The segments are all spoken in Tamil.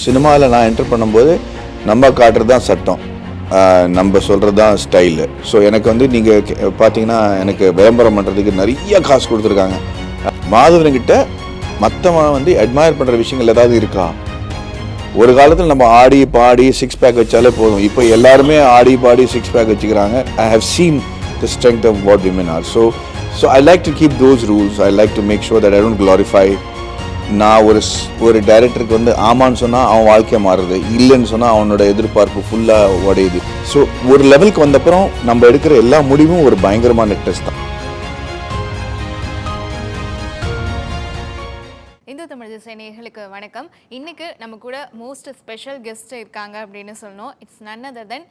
சினிமாவில் நான் என்டர் பண்ணும்போது நம்ம காட்டுறது தான் சட்டம், நம்ம சொல்கிறது தான் ஸ்டைலு. ஸோ எனக்கு வந்து நீங்கள் பார்த்தீங்கன்னா எனக்கு விளம்பரம் பண்ணுறதுக்கு நிறைய காசு கொடுத்துருக்காங்க. மாதவன்கிட்ட மற்றவன் வந்து அட்மையர் பண்ணுற விஷயங்கள் ஏதாவது இருக்கா? ஒரு காலத்தில் நம்ம ஆடி பாடி சிக்ஸ் பேக் வச்சாலே போதும். இப்போ எல்லாருமே ஆடி பாடி சிக்ஸ் பேக் வச்சுக்கிறாங்க. I have seen the strength of what women are. So I like to keep those rules. I like to make sure that I don't clarify. நான் ஒரு டைரக்டருக்கு வந்து ஆமான்னு சொன்னால் அவன் வாழ்க்கையை மாறுது, இல்லைன்னு சொன்னால் அவனோட எதிர்பார்ப்பு ஃபுல்லாக உடையுது. ஸோ ஒரு லெவலுக்கு வந்தப்புறம் நம்ம எடுக்கிற எல்லா முடிவும் ஒரு பயங்கரமான டெஸ்ட் தான். இந்து தமிழ் திசை நேயர்களுக்கு வணக்கம். இன்னைக்கு நம்ம கூட மோஸ்ட் ஸ்பெஷல் கெஸ்ட் இருக்காங்க அப்படின்னு சொல்லணும். It's none other than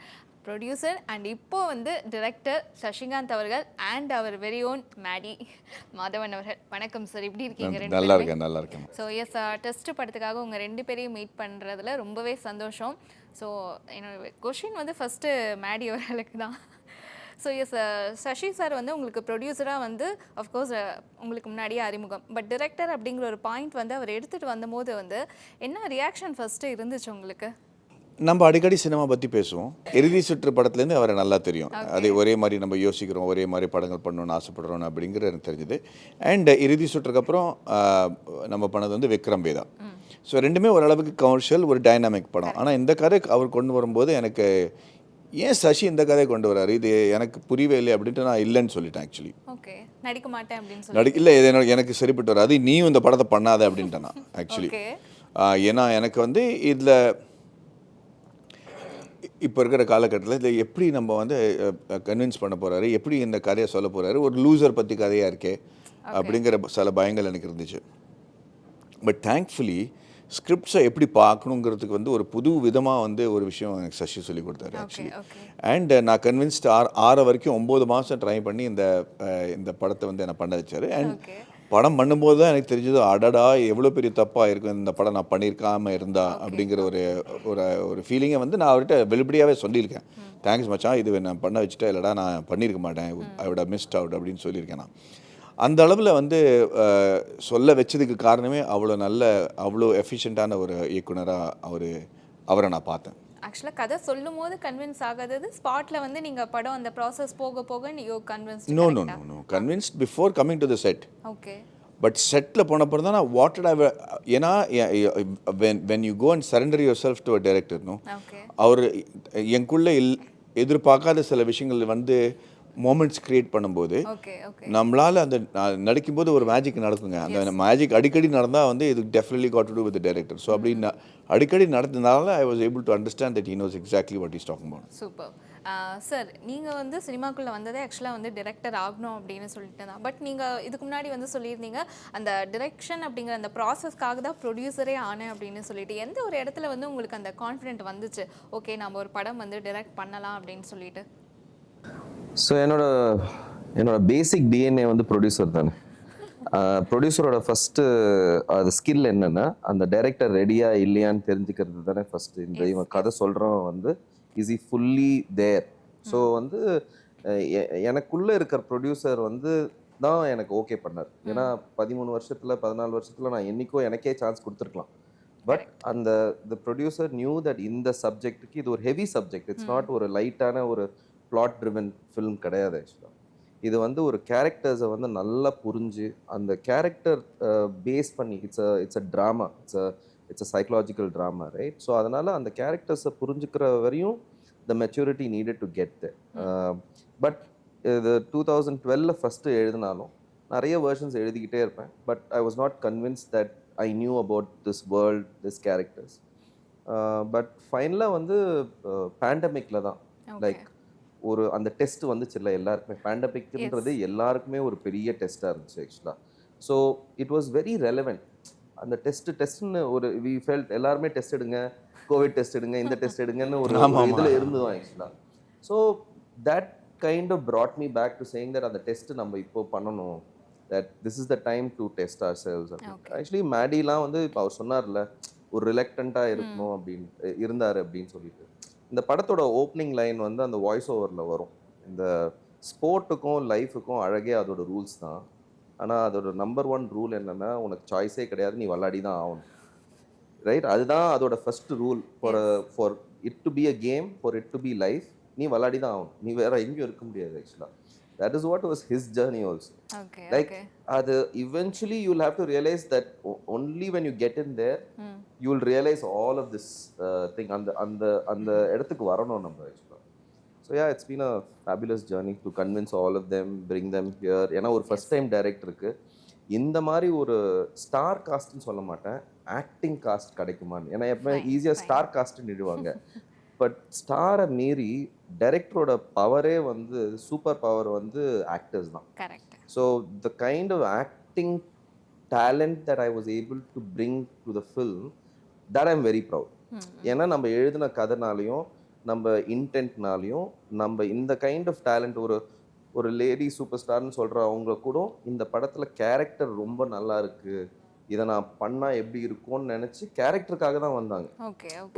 producer and இப்போ வந்து டிரெக்டர் சசிகாந்த் அவர்கள் அண்ட் அவர் வெரி ஓன் மேடி மாதவன் அவர்கள். வணக்கம் சார், எப்படி இருக்கீங்க? நல்லா இருக்கேன். ஸோ எஸ், டெஸ்ட் படத்துக்காக உங்கள் ரெண்டு பேரையும் மீட் பண்ணுறதுல ரொம்பவே சந்தோஷம். ஸோ என்னோட கொஷின் வந்து ஃபஸ்ட்டு மேடி அவர்களுக்கு தான். ஸோ எஸ், சசி சார் வந்து உங்களுக்கு ப்ரொடியூசராக வந்து அஃப்கோர்ஸ் உங்களுக்கு முன்னாடியே அறிமுகம். பட் டிரெக்டர் அப்படிங்கிற ஒரு பாயிண்ட் வந்து அவர் எடுத்துகிட்டு வந்தபோது வந்து என்ன ரியாக்ஷன் ஃபஸ்ட்டு இருந்துச்சு உங்களுக்கு? நம்ம அடிக்கடி சினிமா பற்றி பேசுவோம். இறுதி சுற்று படத்துலேருந்து அவரை நல்லா தெரியும். அதே ஒரே மாதிரி நம்ம யோசிக்கிறோம், ஒரே மாதிரி படங்கள் பண்ணணும்னு ஆசைப்படுறோம் அப்படிங்கிறது எனக்கு தெரிஞ்சுது. அண்ட் இறுதி சுற்றுக்கு அப்புறம் நம்ம பண்ணது வந்து விக்ரம் வேதா. ஸோ ரெண்டுமே ஓரளவுக்கு கமர்ஷியல், ஒரு டைனாமிக் படம். ஆனால் இந்த கதை அவர் கொண்டு வரும்போது எனக்கு ஏன் சசி இந்த கதையை கொண்டு வராரு, இது எனக்கு புரியவே இல்லை அப்படின்ட்டு நான் இல்லைன்னு சொல்லிட்டேன். ஆக்சுவலி ஓகே, நடிக்க மாட்டேன் அப்படின்னு இல்லை, இது எனக்கு சரிப்பட்டு வராது, நீயும் இந்த படத்தை பண்ணாத அப்படின்ட்டேன் நான் ஆக்சுவலி. ஏன்னா எனக்கு வந்து இதில் இப்போ இருக்கிற காலகட்டத்தில் இதில் எப்படி நம்ம வந்து கன்வின்ஸ் பண்ண போகிறாரு, எப்படி இந்த கதையை சொல்ல போகிறாரு, ஒரு லூசர் பற்றி கதையாக இருக்கே அப்படிங்கிற சில பயங்கள் எனக்கு இருந்துச்சு. பட் தேங்க்ஃபுல்லி ஸ்கிரிப்ட்ஸை எப்படி பார்க்கணுங்கிறதுக்கு வந்து ஒரு புது விதமாக வந்து ஒரு விஷயம் எனக்கு சசி சொல்லி கொடுத்தாரு ஆக்சுவலி. அண்ட் நான் கன்வின்ஸ்டு 6 வரைக்கும் 9 மாதம் ட்ரை பண்ணி இந்த படத்தை வந்து என்னை பண்ண வச்சார். அண்ட் படம் பண்ணும்போது தான் எனக்கு தெரிஞ்சது, அடடா எவ்வளோ பெரிய தப்பாக இருக்கும் இந்த படம் நான் பண்ணியிருக்காமல் இருந்தா அப்படிங்கிற ஒரு ஃபீலிங்கை வந்து நான் அவர்கிட்ட வெளிப்படையாகவே சொல்லியிருக்கேன். தேங்க்ஸ் மச்சான், இது நான் பண்ண வச்சுட்டா, இல்லைடா நான் பண்ணியிருக்க மாட்டேன், I would have missed out அப்படின்னு சொல்லியிருக்கேன் நான். அந்த அளவில் வந்து சொல்ல வச்சதுக்கு காரணமே அவ்வளோ எஃபிஷியண்ட்டான ஒரு இயக்குனராக அவரை நான் பார்த்தேன். ஆக்சுவலாக கதை சொல்லும் போது கன்வின்ஸ் ஆகாதது ஸ்பாட்டில் வந்து நீங்கள் படம் அந்த ப்ராசஸ் போக போக நீங்கள் convince? No convinced before coming to the set. Okay. But செட்டில் போனப்போ தான் நான் வாட்டட் ஏன்னா when you go and surrender yourself to a director, அவர் எனக்குள்ளே எதிர்பார்க்காத சில விஷயங்கள் வந்து மோமெண்ட்ஸ் கிரியேட் பண்ணும்போது நம்மளால் அந்த நடிக்கும்போது ஒரு மேஜிக் நடக்குங்க. அந்த மேஜிக் அடிக்கடி நடந்தால் வந்து இது definitely got to do with director. So அப்படி அடிக்கடி நடந்ததுனால I was able to understand that he knows exactly what is talking about. Super sir, நீங்கள் வந்து சினிமாக்குள்ளே வந்ததே ஆக்சுவலாக வந்து டிரெக்டர் ஆகணும் அப்படின்னு சொல்லிட்டு தான். பட் நீங்கள் இதுக்கு முன்னாடி வந்து சொல்லியிருந்தீங்க அந்த டிரெக்ஷன் அப்படிங்கிற அந்த ப்ராசஸ்க்காக தான் ப்ரொடியூசரே ஆனேன் அப்படின்னு சொல்லிட்டு. எந்த ஒரு இடத்துல வந்து உங்களுக்கு அந்த கான்ஃபிடென்ட் வந்துச்சு, ஓகே நம்ம ஒரு படம் வந்து டிரெக்ட் பண்ணலாம் அப்படின்னு சொல்லிட்டு? ஸோ என்னோட பேசிக் டிஎன்ஏ வந்து ப்ரொடியூசர் தானே. ப்ரொடியூசரோட ஃபஸ்ட்டு அது ஸ்கில் என்னென்னா அந்த டைரக்டர் ரெடியா இல்லையான்னு தெரிஞ்சுக்கிறது தானே ஃபஸ்ட்டு. இவன் கதை சொல்கிறவன் வந்து is he fully there. So வந்து எனக்குள்ளே இருக்கிற ப்ரொடியூசர் வந்து தான் எனக்கு ஓகே பண்ணார். ஏன்னா 13 வருஷத்தில் 14 வருஷத்தில் நான் என்றைக்கோ எனக்கே சான்ஸ் கொடுத்துருக்கலாம். But the producer knew that இந்த சப்ஜெக்ட்டுக்கு இது ஒரு ஹெவி சப்ஜெக்ட். இட்ஸ் நாட் ஒரு லைட்டான ஒரு பிளாட் ட்ரிவன் ஃபிலிம் கிடையாது. ஆக்சுவலாக இது வந்து ஒரு கேரக்டர்ஸை வந்து நல்லா புரிஞ்சு அந்த கேரக்டர் பேஸ் பண்ணி it's a drama, it's a psychological drama, right? So அதனால் அந்த கேரக்டர்ஸை புரிஞ்சுக்கிற வரையும் த maturity needed to get the. But இது 2012 ஃபஸ்ட்டு எழுதினாலும் நிறைய வெர்ஷன்ஸ் எழுதிக்கிட்டே இருப்பேன். But I was not convince that I knew about this world, this characters. But ஃபைனலாக வந்து பேண்டமிக்கில் தான் லைக் ஒரு அந்த டெஸ்ட் வந்துச்சு இல்லை எல்லாருக்குமே. பேண்டமிக்ன்றது எல்லாருக்குமே ஒரு பெரிய டெஸ்ட்டாக இருந்துச்சு ஆக்சுவலாக. So it was very relevant. அந்த டெஸ்ட்னு ஒரு வி ஃபெல்ட் எல்லாருமே டெஸ்ட் எடுங்க, கோவிட் டெஸ்ட் எடுங்க, இந்த டெஸ்ட் எடுங்கன்னு ஒரு இதில் இருந்ததும் ஆக்சுவலாக. So that kind of brought me back to saying that அந்த டெஸ்ட் நம்ம இப்போ பண்ணணும், that this is the time to test ourselves. Actually மேடிலாம் வந்து இப்போ அவர் சொன்னார்ல ஒரு ரிலக்டண்ட்டாக இருக்கணும் அப்படின்னு இருந்தார் அப்படின்னு சொல்லிட்டு. இந்த படத்தோட ஓப்பனிங் லைன் வந்து அந்த வாய்ஸ் ஓவரில் வரும். இந்த ஸ்போர்ட்டுக்கும் லைஃபுக்கும் அழகே அதோட ரூல்ஸ் தான். ஆனால் அதோட நம்பர் 1 ரூல் என்னென்னா உனக்கு சாய்ஸே கிடையாது, நீ விளாடி தான் ஆகணும், ரைட்? அதுதான் அதோட first rule. For it to be a game, for it to be life, நீ விளையாடி தான் ஆகணும். நீ வேற எங்கேயும் இருக்க முடியாது ஆக்சுவலா. That is what was his journey also. Okay Like, okay அது eventually you'll have to realize that only when you get in there, you'll realize all of this thing. அந்த இடத்துக்கு வரணும் நம்ம ஆக்சுவலா. So yeah, it's been a fabulous journey to convince all of them, bring them here. ஏன்னா ஒரு ஃபர்ஸ்ட் டைம் டைரக்டருக்கு இந்த மாதிரி ஒரு ஸ்டார் காஸ்ட்னு சொல்ல மாட்டேன், ஆக்டிங் காஸ்ட் கிடைக்குமான்னு. ஏன்னா எப்பவுமே ஈஸியாக ஸ்டார் காஸ்ட்னு இடுவாங்க. பட் ஸ்டாரை மீறி டைரக்டரோட பவரே வந்து சூப்பர் பவர் வந்து ஆக்டர்ஸ் தான். Correct. So the kind of acting talent that I was able to bring to the film, that I am very proud. ஏன்னா நம்ம எழுதின கதைனாலையும் நம்ம இன்டென்ட்னாலையும் நம்ம இந்த கைண்ட் ஆஃப் டேலண்ட் ஒரு லேடி சூப்பர் ஸ்டார்னு சொல்கிற அவங்க கூட இந்த படத்தில் கேரக்டர் ரொம்ப நல்லா இருக்குது, இதை நான் பண்ணால் எப்படி இருக்கும்னு நினச்சி கேரக்டருக்காக தான் வந்தாங்க.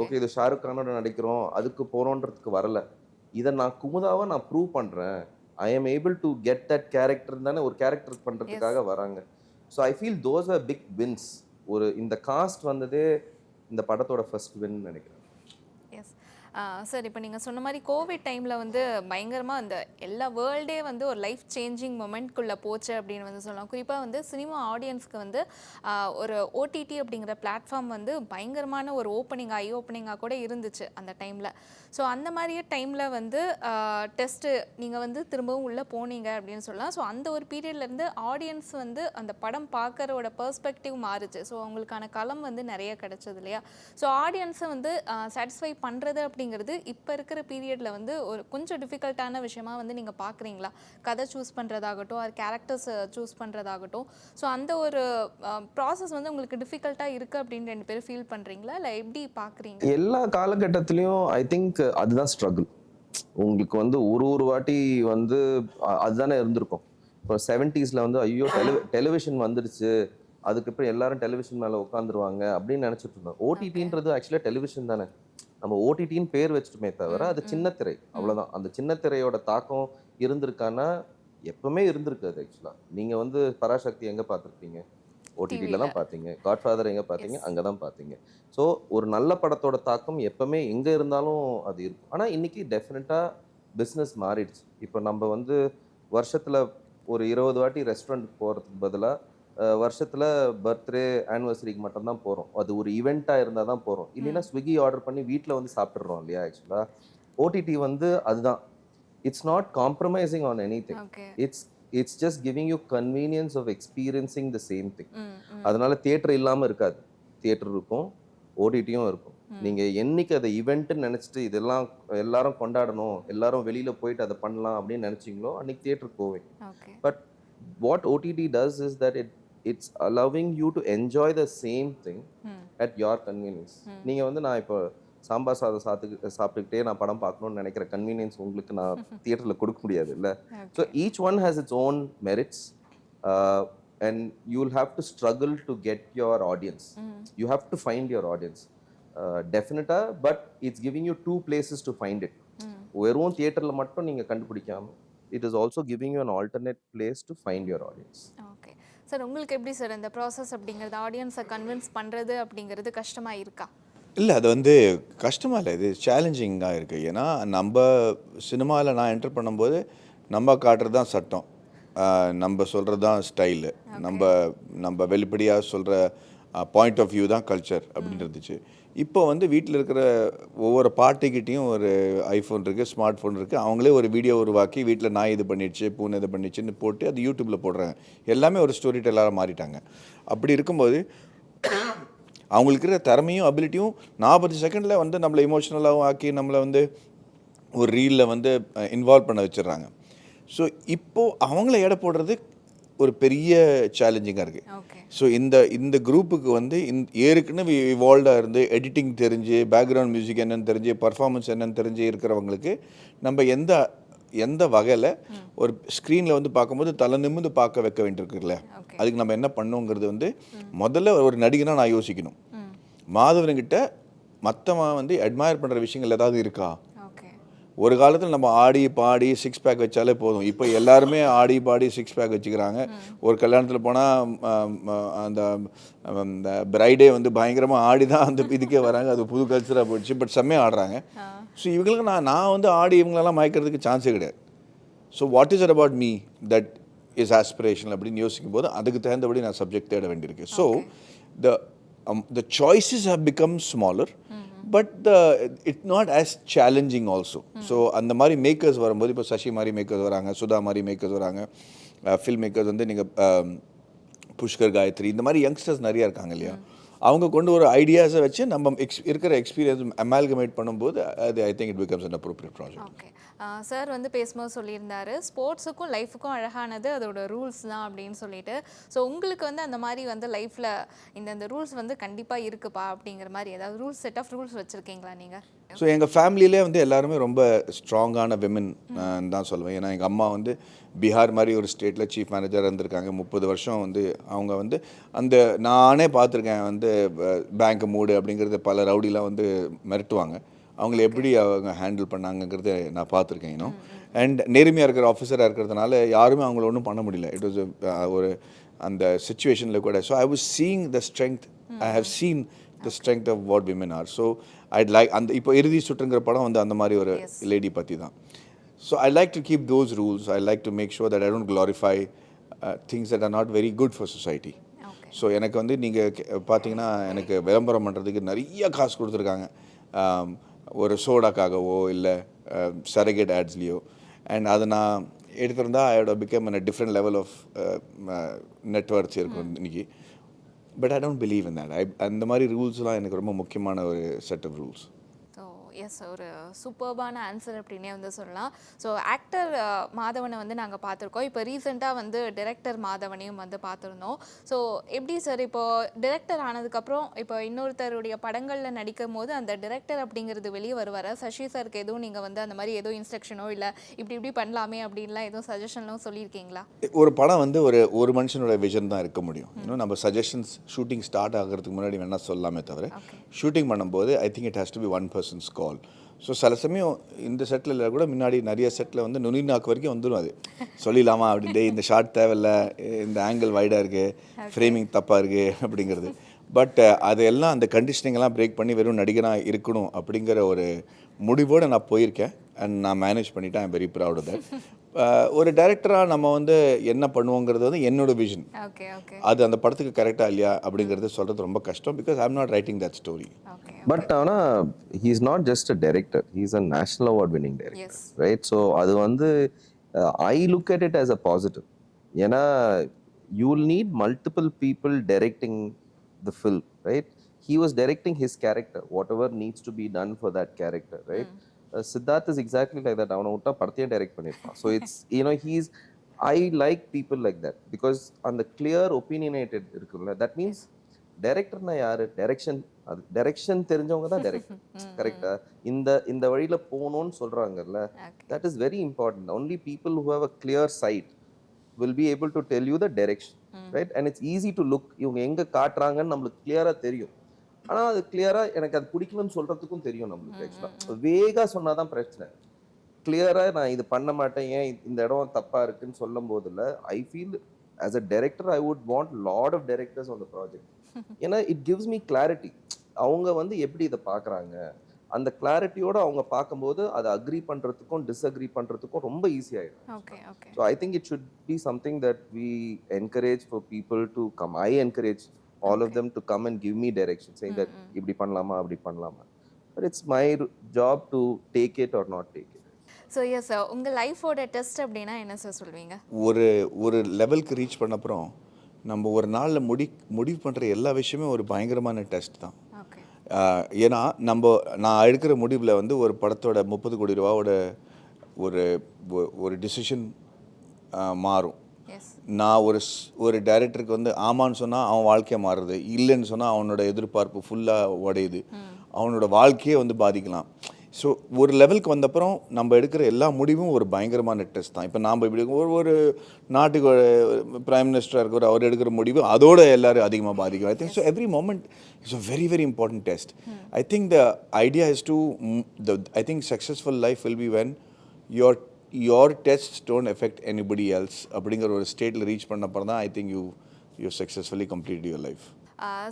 ஓகே இது ஷாருக் கானோட நடிக்கிறோம் அதுக்கு போகிறோன்றதுக்கு வரல, இதை நான் குமுதாவை நான் ப்ரூவ் பண்ணுறேன், I am able to get that character தானே ஒரு கேரக்டர் பண்ணுறதுக்காக வராங்க. So I feel those are big wins. இந்த காஸ்ட் வந்ததே இந்த படத்தோட ஃபர்ஸ்ட் வின் நினைக்கிறேன். எஸ் சார், இப்போ நீங்கள் சொன்ன மாதிரி கோவிட் டைமில் வந்து பயங்கரமாக அந்த எல்லா வேர்ல்டே வந்து ஒரு லைஃப் சேஞ்சிங் மொமெண்ட்குள்ளே போச்சு அப்படின்னு வந்து சொல்லலாம். குறிப்பாக வந்து சினிமா ஆடியன்ஸ்க்கு வந்து ஒரு ஓடிடி அப்படிங்கிற பிளாட்ஃபார்ம் வந்து பயங்கரமான ஒரு ஐ ஓப்பனிங்காக கூட இருந்துச்சு அந்த டைமில். ஸோ அந்த மாதிரியே டைமில் வந்து டெஸ்ட்டு நீங்கள் வந்து திரும்பவும் உள்ளே போனீங்க அப்படின்னு சொல்லலாம். ஸோ அந்த ஒரு பீரியட்லேருந்து ஆடியன்ஸ் வந்து அந்த படம் பார்க்குறோட பெர்ஸ்பெக்டிவ் மாறுச்சு. ஸோ அவங்களுக்கான களம் வந்து நிறைய கிடச்சது இல்லையா? ஸோ ஆடியன்ஸை வந்து சாட்டிஸ்ஃபை பண்ணுறது அப்படிங்கிறது இப்போ இருக்கிற பீரியடில் வந்து ஒரு கொஞ்சம் டிஃபிகல்ட்டான விஷயமா வந்து நீங்கள் பார்க்குறீங்களா? கதை சூஸ் பண்ணுறதாகட்டும், அது கேரக்டர்ஸ் சூஸ் பண்ணுறதாகட்டும். ஸோ அந்த ஒரு ப்ராசஸ் வந்து உங்களுக்கு டிஃபிகல்ட்டாக இருக்குது அப்படின்னு 2 பேரும் ஃபீல் பண்ணுறீங்களா, இல்லை எப்படி பார்க்குறீங்க? எல்லா காலகட்டத்திலையும் ஐ திங்க் அதுதான் ஸ்ட்ரகிள். உங்களுக்கு வந்து ஒரு வாட்டி வந்து அதுதானே இருந்திருக்கும். இப்போ 70s வந்து ஐயோ டெலிவிஷன் வந்துடுச்சு, அதுக்கப்புறம் எல்லாரும் டெலிவிஷன் மேலே உட்காந்துருவாங்க அப்படின்னு நினச்சிட்டு இருந்தோம். ஓடிடின்றது ஆக்சுவலாக டெலிவிஷன் தானே, நம்ம ஓடிடின்னு பேர் வச்சுட்டுமே தவிர அது சின்ன திரை, அவ்வளோதான். அந்த சின்ன திரையோட தாக்கம் இருந்திருக்கானா? எப்பவுமே இருந்திருக்கு அது. ஆக்சுவலாக நீங்கள் வந்து பராசக்தி எங்கே பார்த்துருப்பீங்க? ஓடிடியில் தான் பார்த்தீங்க. காட்ஃபாதர் எங்கே பார்த்தீங்க? அங்கே தான் பார்த்தீங்க. ஸோ ஒரு நல்ல படத்தோட தாக்கம் எப்பவுமே எங்கே இருந்தாலும் அது இருக்கும். ஆனால் இன்னைக்கு டெஃபினட்டாக பிஸ்னஸ் மாறிடுச்சு. இப்போ நம்ம வந்து வருஷத்தில் ஒரு 20 வாட்டி ரெஸ்டாரண்ட் போகிறதுக்கு பதிலாக வருஷத்தில் பர்த்டே ஆனிவர்சரிக்கு மட்டும்தான் போகிறோம். அது ஒரு ஈவெண்ட்டாக இருந்தால் தான் போகிறோம். இல்லைன்னா ஸ்விக்கி ஆர்டர் பண்ணி வீட்டில் வந்து சாப்பிட்றோம் இல்லையா? ஆக்சுவலாக ஓடிடி வந்து அதுதான். It's not compromising on anything. It's just giving you convenience of experiencing the same thing. அதனால தியேட்டர் இல்லாமல் இருக்காது, தியேட்டர் இருக்கும், ஓடிடியும் இருக்கும். நீங்கள் என்னைக்கு அதை ஈவெண்ட்டுன்னு நினச்சிட்டு இதெல்லாம் எல்லாரும் கொண்டாடணும், எல்லாரும் வெளியில் போயிட்டு அதை பண்ணலாம் அப்படின்னு நினச்சிங்களோ அன்னைக்கு தியேட்டருக்கு போவேன். But what OTT does is that it's allowing you to enjoy the same thing at your convenience. நீங்க வந்து நான் இப்போ சாம்பார் சாதம் சாப்பிட்டுக்கிட்டே நான் படம் பார்க்கணும்னு நினைக்கிற கன்வீனியன்ஸ் உங்களுக்கு நான் தியேட்டர்ல கொடுக்க முடியாது இல்லை? So each one has its own merits and you'll have to struggle to get your audience. You have to find your audience. Definitely, but it's giving you 2 places to find it. வெறும் தியேட்டர்ல மட்டும் நீங்க கண்டுபிடிக்காம it is also giving you an alternate place to find your audience. Okay sir, உங்களுக்கு எப்படி சார் இந்த ப்ராசஸ் அப்படிங்கிறது, ஆடியன்ஸை கன்வின்ஸ் பண்ணுறது அப்படிங்கிறது கஷ்டமாக இருக்கா? இல்லை, அது வந்து கஷ்டமாக இல்லை, இது சேலஞ்சிங்காக இருக்குது. ஏன்னா நம்ம சினிமாவில் நான் என்டர் பண்ணும்போது நம்ம காட்டுறது தான் சட்டம், நம்ம சொல்கிறது தான் ஸ்டைலு, நம்ம வெளிப்படையாக சொல்கிற பாயிண்ட் ஆஃப் வியூ தான் கல்ச்சர் அப்படின்னு இருந்துச்சு. இப்போ வந்து வீட்டில் இருக்கிற ஒவ்வொரு பாட்டிக்கிட்டையும் ஒரு ஐஃபோன் இருக்குது, ஸ்மார்ட் ஃபோன் இருக்குது, அவங்களே ஒரு வீடியோ உருவாக்கி வீட்டில் நாய் இது பண்ணிடுச்சு, பூனை இது பண்ணிடுச்சுன்னு போட்டு அது யூடியூப்பில் போடுறாங்க. எல்லாமே ஒரு ஸ்டோரி டெல்லராக மாறிட்டாங்க. அப்படி இருக்கும்போது அவங்களுக்கு இருக்கிற திறமையும் அபிலிட்டியும் 40 செகண்டில் வந்து நம்மளை இமோஷ்னலாகவும் ஆக்கி நம்மளை வந்து ஒரு ரீலில் வந்து இன்வால்வ் பண்ண வச்சிடுறாங்க. ஸோ இப்போது அவங்கள எடை போடுறது ஒரு பெரிய சேலஞ்சிங்காக இருக்குது. ஸோ இந்த குரூப்புக்கு வந்து ஏற்கனவே இவால்வ்டாக இருந்து எடிட்டிங் தெரிஞ்சு, பேக்ரவுண்ட் மியூசிக் என்னென்னு தெரிஞ்சு, பர்ஃபார்மன்ஸ் என்னென்னு தெரிஞ்சு இருக்கிறவங்களுக்கு நம்ம எந்த வகையில் ஒரு ஸ்க்ரீனில் வந்து பார்க்கும்போது தலை நிமிர்ந்து பார்க்க வைக்க வேண்டியிருக்குல்ல, அதுக்கு நம்ம என்ன பண்ணுங்கிறது வந்து முதல்ல ஒரு நடிகனாக நான் யோசிக்கணும். மாதவன்கிட்ட மற்றவன் வந்து அட்மயர் பண்ணுற விஷயங்கள் ஏதாவது இருக்கா? ஒரு காலத்தில் நம்ம ஆடி பாடி 6 பேக் வச்சாலே போதும். இப்போ எல்லாருமே ஆடி பாடி 6 பேக் வச்சுக்கிறாங்க. ஒரு கல்யாணத்தில் போனால் அந்த அந்த பிரைடே வந்து பயங்கரமாக ஆடி தான் அந்த இதுக்கே வராங்க. அது புது கல்ச்சராக போயிடுச்சு. பட் செம்மையாக ஆடுறாங்க. ஸோ இவங்களுக்கு நான் வந்து ஆடி இவங்களெல்லாம் மயக்கிறதுக்கு சான்ஸே கிடையாது. So what is it about me that is aspirational அப்படின்னு யோசிக்கும் போது அதுக்கு தகுந்தபடி நான் சப்ஜெக்ட் தேட வேண்டியிருக்கு. So the choices have become smaller, but it's not as challenging also. So அந்த மாதிரி மேக்கர்ஸ் வரும்போது இப்போ சசி மாதிரி மேக்கர்ஸ் வராங்க, சுதா மாதிரி மேக்கர்ஸ் வராங்க, ஃபில்ம் மேக்கர்ஸ் வந்து நீங்கள் புஷ்கர் காயத்ரி இந்த மாதிரி யங்ஸ்டர்ஸ் நிறையா இருக்காங்க இல்லையா, அவங்க கொண்டு ஒரு ஐடியாஸை வச்சு நம்ம இருக்கிற எக்ஸ்பீரியன்ஸ் அமால்கமேட் பண்ணும்போது அது ஐ think it becomes an appropriate project. Okay sir வந்து பேசும்போது சொல்லியிருந்தாரு ஸ்போர்ட்ஸுக்கும் லைஃபுக்கும் அழகானது அதோட ரூல்ஸ் தான் அப்படின்னு சொல்லிட்டு. ஸோ உங்களுக்கு வந்து அந்த மாதிரி வந்து லைஃப்பில் இந்த ரூல்ஸ் வந்து கண்டிப்பாக இருக்குப்பா அப்படிங்கிற மாதிரி ஏதாவது ரூல்ஸ் செட் ஆஃப் ரூல்ஸ் வச்சுருக்கீங்களா நீங்கள்? ஸோ எங்கள் ஃபேமிலியிலே வந்து எல்லாருமே ரொம்ப ஸ்ட்ராங்கான விமன் தான் சொல்லுவேன். ஏன்னா எங்கள் அம்மா வந்து பீகார் மாதிரி ஒரு ஸ்டேட்டில் சீஃப் மேனேஜர் இருந்திருக்காங்க 30 வருஷம். வந்து அவங்க வந்து அந்த நானே பார்த்துருக்கேன் வந்து பேங்க் மூடு அப்படிங்கிறது பல ரவுடிலாம் வந்து மிரட்டுவாங்க. அவங்கள எப்படி அவங்க ஹேண்டில் பண்ணாங்கங்கிறத நான் பார்த்துருக்கேன் இன்னும். அண்ட் நேர்மையாக இருக்கிற ஆஃபீஸராக இருக்கிறதுனால யாருமே அவங்கள ஒன்றும் பண்ண முடியல. இட் வாஸ் ஒரு அந்த சுச்சுவேஷனில் கூட. So I was seeing the strength, I have seen the strength of what women are. So I'd like அந்த இப்போ இறுதி சுற்றுங்கிற படம் வந்து அந்த மாதிரி ஒரு லேடி பற்றி தான். So I like to keep those rules. I like to make sure that I don't clarify things that are not very good for society. So எனக்கு வந்து நீங்கள் பார்த்தீங்கன்னா எனக்கு விளம்பரம் பண்ணுறதுக்கு நிறைய காசு கொடுத்துருக்காங்க, ஒரு சோடாக்காகவோ இல்லை சரகேட் ஆட்ஸ்லேயோ. அண்ட் அதை நான் எடுத்திருந்தா I become a different level of networks இருக்கும் இன்னைக்கு. But I don't believe in that. அந்த மாதிரி ரூல்ஸ்லாம் எனக்கு ரொம்ப முக்கியமான ஒரு செட் ஆஃப் ரூல்ஸ். எஸ், ஒரு சூப்பர்பான ஆன்சர் அப்படின்னே வந்து சொல்லலாம். ஸோ ஆக்டர் மாதவனை வந்து நாங்கள் பார்த்துருக்கோம். இப்போ ரீசெண்டாக வந்து டிரெக்டர் மாதவனையும் வந்து பார்த்துருந்தோம். ஸோ எப்படி சார் இப்போது டிரெக்டர் ஆனதுக்கப்புறம் இப்போ இன்னொருத்தருடைய படங்களில் நடிக்கும் போது அந்த டிரெக்டர் அப்படிங்கிறது வெளியே வருவார். சசி சாருக்கு எதுவும் நீங்கள் வந்து அந்த மாதிரி எதுவும் இன்ஸ்ட்ரக்ஷனோ இல்லை இப்படி பண்ணலாமே அப்படின்லாம் எதுவும் சஜஷன்லாம் சொல்லியிருக்கீங்களா? ஒரு படம் வந்து ஒரு மனுஷனோட விஷன் தான் இருக்க முடியும். இன்னும் நம்ம சஜஷன்ஸ் ஷூட்டிங் ஸ்டார்ட் ஆகிறதுக்கு முன்னாடி வேணால் சொல்லலாமே தவிர ஷூட்டிங் பண்ணும்போது I think it has to be one person's call. So சில சமயம் இந்த செட்டில் இல்லை கூட முன்னாடி நிறைய செட்டில் வந்து நுனி நாக்கு வரைக்கும் வந்துடும். அது சொல்லிடலாமா அப்படின்ட்டு, இந்த ஷார்ட் தேவையில்லை, இந்த ஆங்கிள் வைடாக இருக்குது, ஃப்ரேமிங் தப்பாக இருக்குது அப்படிங்கிறது. பட் அதெல்லாம் அந்த கண்டிஷனிங்கெல்லாம் பிரேக் பண்ணி வெறும் நடிகனாக இருக்கணும் அப்படிங்கிற ஒரு முடிவோடு நான் போயிருக்கேன். அண்ட் நான் மேனேஜ் பண்ணிட்டேன். I'm very proud of that. ஒரு டைரக்டராக நம்ம வந்து என்ன பண்ணுவோங்கிறது வந்து என்னோட விஷன். அது அந்த படத்துக்கு கரெக்டாக இல்லையா அப்படிங்கிறது சொல்கிறது ரொம்ப கஷ்டம். Because I am not writing that story. But ஆனால் he is not just a director, he is a national award winning director, right? So அது வந்து I look at it as a positive. ஏன்னா you will need multiple people directing the film, right? He was directing his character, whatever needs to be done for that character, right? Siddharth is exactly like that. அவனை விட்டா படத்தையும் டைரக்ட் பண்ணியிருப்பான். So it's I like people like that. Because அந்த கிளியர் ஒப்பீனியனேட்டட் இருக்குல்ல, தட் மீன்ஸ் டைரக்டர்னா யாரு? டைரக்ஷன் தெரிஞ்சவங்க தான் டைரக்டர், கரெக்டா? இந்த வழியில போகணும்னு சொல்றாங்கல்ல, that is very important. Only people who have a clear sight will be able to tell you the direction, right? And it's easy to look, இவங்க எங்க காட்டுறாங்கன்னு நம்மளுக்கு கிளியரா தெரியும். ஆனா அது கிளியரா எனக்கு அது பிடிக்கலன்னு சொல்றதுக்கும் தெரியும் நம்மளுக்கு. ஆக்சுவலா வேகா சொன்னாதான் பிரச்சனை. கிளியரா நான் இது பண்ண மாட்டேன், ஏன் இந்த இடம் தப்பா இருக்குன்னு சொல்லும் போதுல I feel as a director I would want lot of directors on the project. ஏன்னா it gives me clarity. அவங்க வந்து எப்படி இதை பாக்குறாங்க, அந்த கிளாரிட்டியோட அவங்க பார்க்கும்போது அதை அக்ரி பண்றதுக்கும் டிஸ்அக்ரி பண்றதுக்கும் ரொம்ப ஈஸியாயிடும். So I think it should be something that we encourage for people to come. I encourage all of them to come and give me direction, saying that இப்படி பண்ணலாமா அப்படி பண்ணலாமா. But it's my job to take it or not take it. So yes sir, உங்கள் லைஃபோட டெஸ்ட் அப்படின்னா என்ன சார் சொல்வீங்க? ஒரு லெவலுக்கு ரீச் பண்ண அப்புறம் நம்ம ஒரு நாளில் முடிவு பண்ணுற எல்லா விஷயமே ஒரு பயங்கரமான டெஸ்ட் தான். ஏன்னா நான் எடுக்கிற முடிவில் வந்து ஒரு படத்தோட 30 கோடி ரூபாவோட ஒரு டிசிஷன் மாறும். நான் ஒரு டைரக்டருக்கு வந்து ஆமான்னு சொன்னால் அவன் வாழ்க்கையை மாறுறது, இல்லைன்னு சொன்னால் அவனோட எதிர்பார்ப்பு ஃபுல்லாக உடையுது, அவனோட வாழ்க்கையே வந்து பாதிக்கலாம். ஸோ ஒரு லெவலுக்கு வந்தப்புறம் நம்ம எடுக்கிற எல்லா முடிவும் ஒரு பயங்கரமான டெஸ்ட் தான். இப்போ நாம் இப்படி ஒரு நாட்டுக்கு பிரைம் மினிஸ்டராக இருக்கிற அவர் எடுக்கிற முடிவு அதோட எல்லாரும் அதிகமாக பாதிக்கும். I think so every moment it's a very very important test. I think the idea is to I think successful life will be when your tests don't affect anybody else அப்படிங்கிற ஒரு ஸ்டேட்டில் ரீச் பண்ண அப்புறம் தான் I think you successfully complete your life.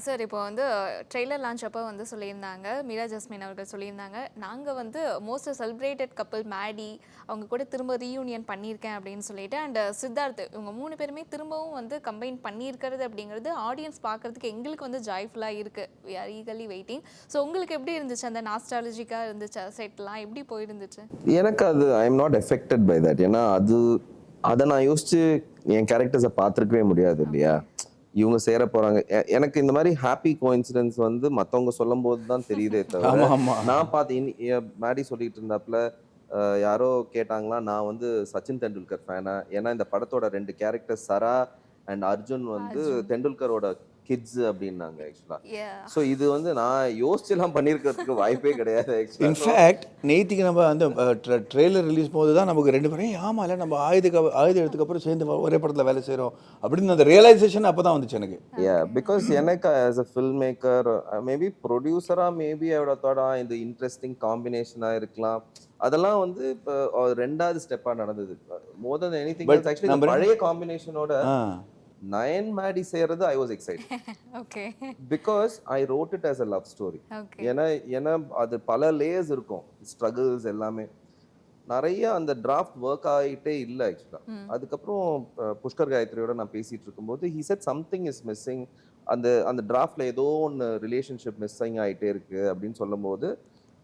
Sir இப்போ வந்து ட்ரெய்லர் லான்ச் அப்போ வந்து சொல்லியிருந்தாங்க, மீரா ஜஸ்மின் அவர்கள் சொல்லியிருந்தாங்க, நாங்கள் வந்து மோஸ்ட் செலிப்ரேட்டட் கப்பல் மேடி அவங்க கூட திரும்ப ரீயூனியன் பண்ணியிருக்கேன் அப்படின்னு சொல்லிட்டு, அண்ட் சித்தார்த் இவங்க 3 பேருமே திரும்பவும் வந்து கம்பைன் பண்ணியிருக்கிறது அப்படிங்கிறது ஆடியன்ஸ் பார்க்குறதுக்கு எங்களுக்கு வந்து ஜாய்ஃபுல்லாக இருக்குது. We are eagerly waiting. So உங்களுக்கு எப்படி இருந்துச்சு? அந்த நாஸ்டாலஜிக்காக இருந்துச்சு செட்லாம் எப்படி போயிருந்துச்சு? எனக்கு அது I am not affected by that. ஏன்னா அதை நான் யோசிச்சு என் கேரக்டர்ஸை பார்த்துருக்கவே முடியாது இல்லையா. இவங்க சேர போறாங்க. எனக்கு இந்த மாதிரி ஹாப்பி கோஇன்சிடென்ஸ் வந்து மத்தவங்க சொல்லும் போது தான் தெரியுதே தவிர, நான் பார்த்து மேடி சொல்லிட்டு இருந்தாப்புல யாரோ கேட்டாங்களா நான் வந்து சச்சின் தெண்டுல்கர் ஃபேனா, ஏன்னா இந்த படத்தோட 2 கேரக்டர் சரா அண்ட் அர்ஜுன் வந்து தெண்டுல்கரோட கிட்ஸ் அப்படின்னாங்க ஆக்சுவலா. ஸோ இது வந்து நான் யோசிச்சுலாம் பண்ணியிருக்கிறதுக்கு வாய்ப்பே கிடையாது ஆக்சுவலா. இன்ஃபேக்ட் நேத்திக்கு நம்ம அந்த ட்ரெய்லர் ரிலீஸ் போது தான் நமக்கு 2 பேரும் ஆமா இல்லை நம்ம ஆயுத எடுத்துக்கப்புறம் சேர்ந்து ஒரே படத்தில் வேலை செய்கிறோம் அப்படின்னு அந்த ரியலைசேஷன் அப்போ தான் வந்துச்சு எனக்கு. பிகாஸ் எனக்கு as a film maker maybe ப்ரொடியூசரா மேபி அவரோட தாடா இந்த இன்ட்ரெஸ்டிங் காம்பினேஷனாக இருக்கலாம். அதெல்லாம் வந்து இப்போ 2வது ஸ்டெப்பாக நடந்தது. மோர் தென் எனிதிங் எல்ஸ் ஆக்சுவலி பழைய காம்பினேஷனோட நயன் மேடி செய்யறது ஐ was excited. Okay. Because I wrote it as a love story. ஏன்னா அது பல லேயர்ஸ் இருக்கும், ஸ்ட்ரகிள்ஸ் எல்லாமே நிறைய அந்த டிராஃப்ட் ஒர்க் ஆகிட்டே இல்லை ஆக்சுவலா. அதுக்கப்புறம் புஷ்கர் காயத்ரியோட நான் பேசிட்டு இருக்கும்போது he said something is missing, அந்த டிராஃப்ட்ல ஏதோ ஒன்று ரிலேஷன்ஷிப் மிஸ்ஸிங் ஆகிட்டே இருக்கு அப்படின்னு சொல்லும் போது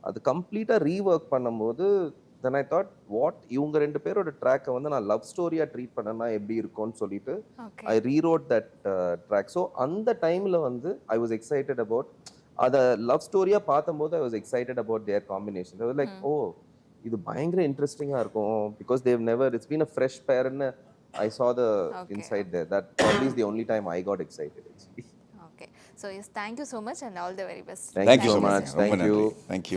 அது கம்ப்ளீட்டா ரீஒர்க் பண்ணும்போது தென் ஐ தாட் வாட் இவங்க 2 பேரோட ட்ராக்கை வந்து நான் லவ் ஸ்டோரியா ட்ரீட் பண்ணனா எப்படி இருக்கும்னு சொல்லிட்டு I rewrote that track. So அந்த டைம்ல வந்து ஐ வாஸ் எக்ஸைட்டட் அபவுட் அதை லவ் ஸ்டோரியா பார்த்தம்போது I was excited about their combination. Like oh இது பயங்கர இன்ட்ரெஸ்டிங்கா இருக்கும் because they've never it's been a fresh பேர்னு I saw the inside there. That probably is the only time I got excited actually. Okay. So yes, thank you so much and all the very best. Thank you so much. Thank you. Thank you.